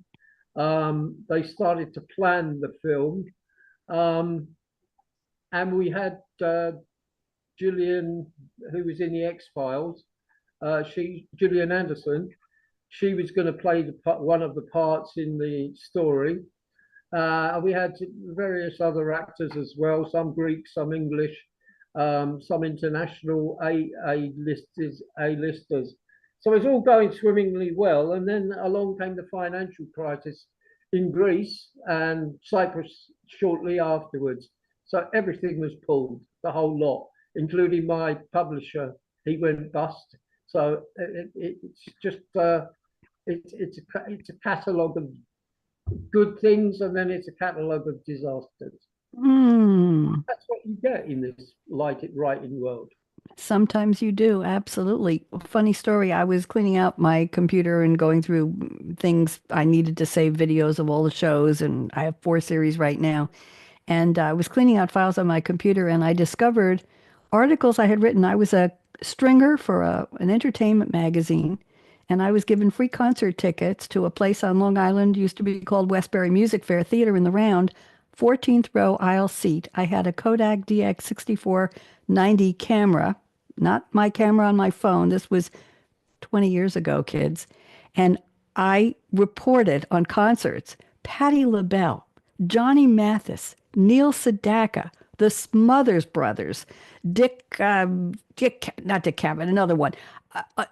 Speaker 4: They started to plan the film. And we had Gillian, who was in the X-Files, Gillian Anderson. She was going to play one of the parts in the story. We had various other actors as well, some Greek, some English, some international A-listers. So it's all going swimmingly well. And then along came the financial crisis in Greece and Cyprus shortly afterwards. So everything was pulled, the whole lot, including my publisher. He went bust. So it's just it's a catalogue of good things, and then it's a catalogue of disasters. That's what you get in this writing world.
Speaker 1: Sometimes you do, absolutely. Funny story, I was cleaning out my computer and going through things. I needed to save videos of all the shows, and I have 4 series right now. And I was cleaning out files on my computer, and I discovered articles I had written. I was a stringer for an entertainment magazine, and I was given free concert tickets to a place on Long Island, used to be called Westbury Music Fair Theater in the Round, 14th row aisle seat. I had a Kodak DX6490 camera, not my camera on my phone. This was 20 years ago, kids. And I reported on concerts. Patti LaBelle, Johnny Mathis, Neil Sedaka, the Smothers Brothers, not Dick Cavett, another one,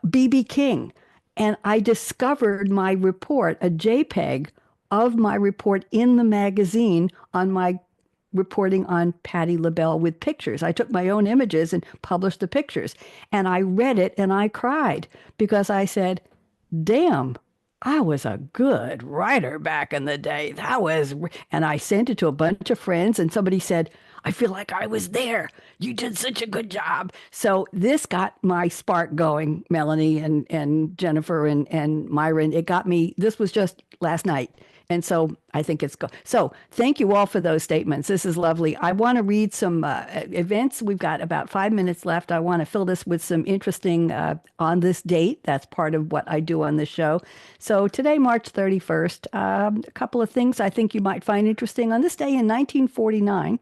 Speaker 1: B.B. King. And I discovered my report, a JPEG of my report in the magazine on my reporting on Patti LaBelle with pictures. I took my own images and published the pictures. And I read it and I cried because I said, damn, I was a good writer back in the day. And I sent it to a bunch of friends, and somebody said, I feel like I was there. You did such a good job. So this got my spark going, Melanie and Jennifer and Myron. It got me, this was just last night. And so I think it's go. So thank you all for those statements. This is lovely. I want to read some events. We've got about 5 minutes left. I want to fill this with some interesting on this date. That's part of what I do on this show. So today, March 31st, a couple of things I think you might find interesting. On this day in 1949,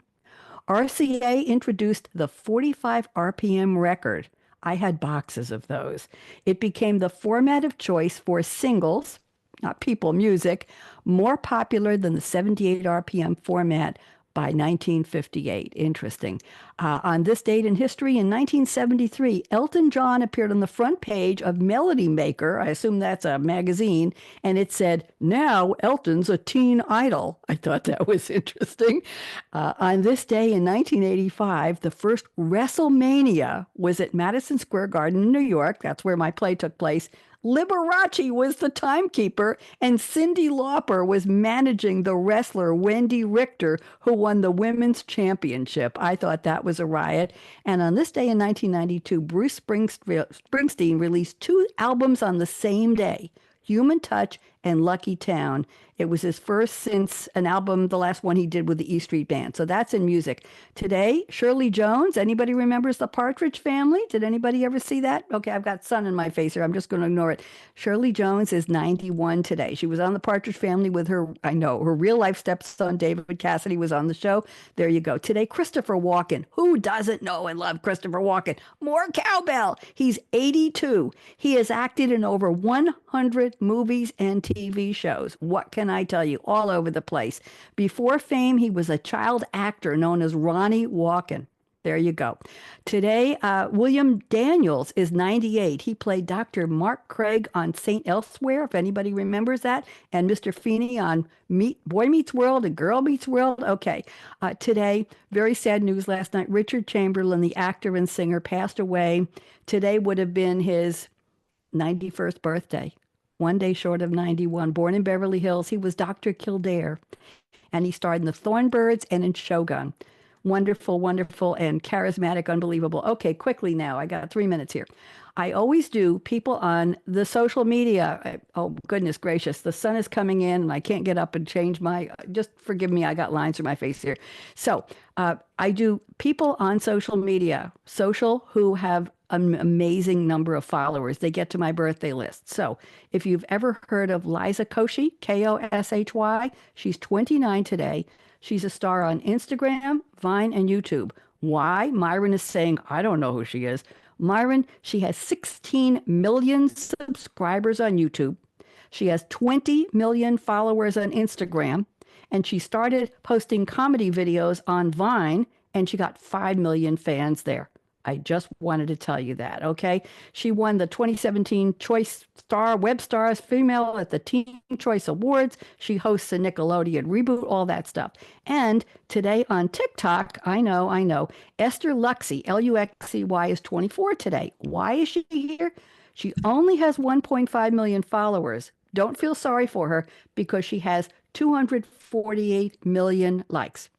Speaker 1: RCA introduced the 45 RPM record. I had boxes of those. It became the format of choice for singles, not people music, more popular than the 78 RPM format by 1958. Interesting. On this date in history, in 1973, Elton John appeared on the front page of Melody Maker. I assume that's a magazine. And it said, "Now Elton's a teen idol." I thought that was interesting. On this day in 1985, the first WrestleMania was at Madison Square Garden in New York. That's where my play took place. Liberace was the timekeeper, and Cyndi Lauper was managing the wrestler Wendy Richter, who won the women's championship. I thought that was a riot. And on this day in 1992, Bruce Springsteen released 2 albums on the same day, Human Touch and Lucky Town. It was his first since an album, the last one he did with the E Street Band. So that's in music. Today, Shirley Jones. Anybody remembers the Partridge Family? Did anybody ever see that? Okay, I've got sun in my face here. I'm just going to ignore it. Shirley Jones is 91 today. She was on the Partridge Family with her, I know, her real life stepson, David Cassidy, was on the show. There you go. Today, Christopher Walken. Who doesn't know and love Christopher Walken? More cowbell. He's 82. He has acted in over 100 movies and TV shows. What can I tell you? All over the place. Before fame, he was a child actor known as Ronnie Walken. There you go. Today, William Daniels is 98. He played Dr. Mark Craig on St. Elsewhere, if anybody remembers that, and Mr. Feeney on Boy Meets World and Girl Meets World. Okay. Today, very sad news last night. Richard Chamberlain, the actor and singer, passed away. Today would have been his 91st birthday. One day short of 91. Born in Beverly Hills, he was Dr. Kildare, and he starred in The Thornbirds and in Shogun. Wonderful, wonderful, and charismatic, unbelievable. Okay, quickly now. I got 3 minutes here. I always do people on the social media. Oh, goodness gracious. The sun is coming in, and I can't get up and change my, just forgive me, I got lines through my face here. So I do people on social media, social who have an amazing number of followers. They get to my birthday list. So if you've ever heard of Liza Koshy, Koshy, she's 29 today. She's a star on Instagram, Vine, and YouTube. Why? Myron is saying, I don't know who she is. Myron, she has 16 million subscribers on YouTube. She has 20 million followers on Instagram. And she started posting comedy videos on Vine, and she got 5 million fans there. I just wanted to tell you that, okay? She won the 2017 Choice Star Web Stars Female at the Teen Choice Awards. She hosts a Nickelodeon reboot, all that stuff. And today on TikTok, I know, Esther Luxey, Luxey, is 24 today. Why is she here? She only has 1.5 million followers. Don't feel sorry for her because she has 248 million likes.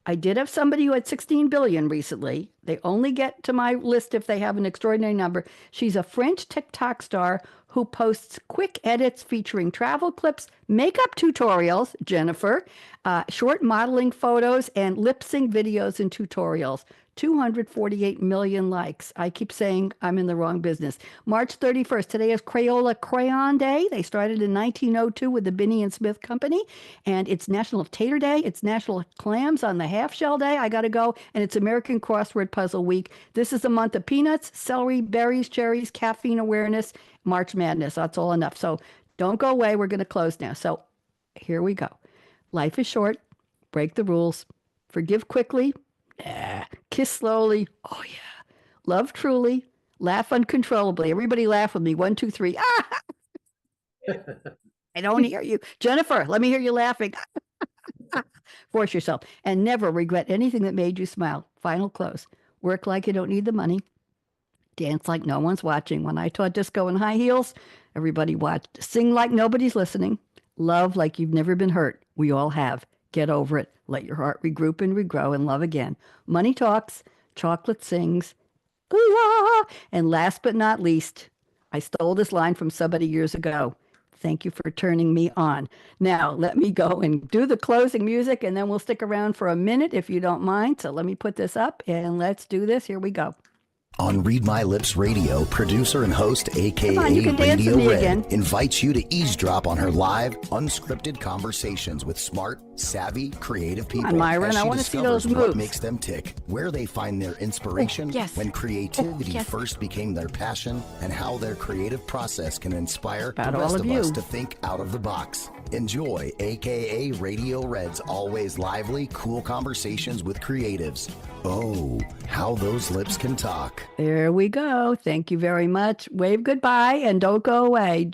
Speaker 1: I did have somebody who had 16 billion recently. They only get to my list if they have an extraordinary number. She's a French TikTok star who posts quick edits featuring travel clips, makeup tutorials, Jennifer, short modeling photos, and lip sync videos and tutorials. 248 million likes. I keep saying I'm in the wrong business. March 31st. Today is Crayola Crayon Day. They started in 1902 with the Binney and Smith Company. And it's National Tater Day. It's National Clams on the Half Shell Day. I got to go. And it's American Crossword Puzzle Week. This is the month of peanuts, celery, berries, cherries, caffeine awareness, March Madness. That's all enough. So don't go away. We're going to close now. So here we go. Life is short. Break the rules. Forgive quickly. Nah. Kiss slowly. Oh, yeah. Love truly. Laugh uncontrollably. Everybody laugh with me. 1, 2, 3. Ah! I don't hear you. Jennifer, let me hear you laughing. Force yourself. And never regret anything that made you smile. Final close. Work like you don't need the money. Dance like no one's watching. When I taught disco in high heels, everybody watched. Sing like nobody's listening. Love like you've never been hurt. We all have. Get over it. Let your heart regroup and regrow and love again. Money talks, chocolate sings. Ooh-ah! And last but not least, I stole this line from somebody years ago. Thank you for turning me on. Now, let me go and do the closing music, and then we'll stick around for a minute if you don't mind. So let me put this up, and let's do this. Here we go.
Speaker 2: On Read My Lips Radio, producer and host, aka
Speaker 1: Come on, you can dance with me
Speaker 2: Radio
Speaker 1: again.
Speaker 2: Red, invites you to eavesdrop on her live, unscripted conversations with smart, savvy, creative people.
Speaker 1: Myron,
Speaker 2: as she
Speaker 1: I wanna see
Speaker 2: discovers
Speaker 1: those
Speaker 2: what
Speaker 1: moves.
Speaker 2: makes them tick, where they find their inspiration,
Speaker 1: yes.
Speaker 2: when creativity
Speaker 1: yes.
Speaker 2: first became their passion, and how their creative process can inspire
Speaker 1: About
Speaker 2: the
Speaker 1: all
Speaker 2: rest
Speaker 1: of
Speaker 2: of
Speaker 1: you.
Speaker 2: us to think out of the box. Enjoy, aka Radio Red's always lively, cool conversations with creatives. Oh, how those lips can talk.
Speaker 1: There we go. Thank you very much. Wave goodbye and don't go away.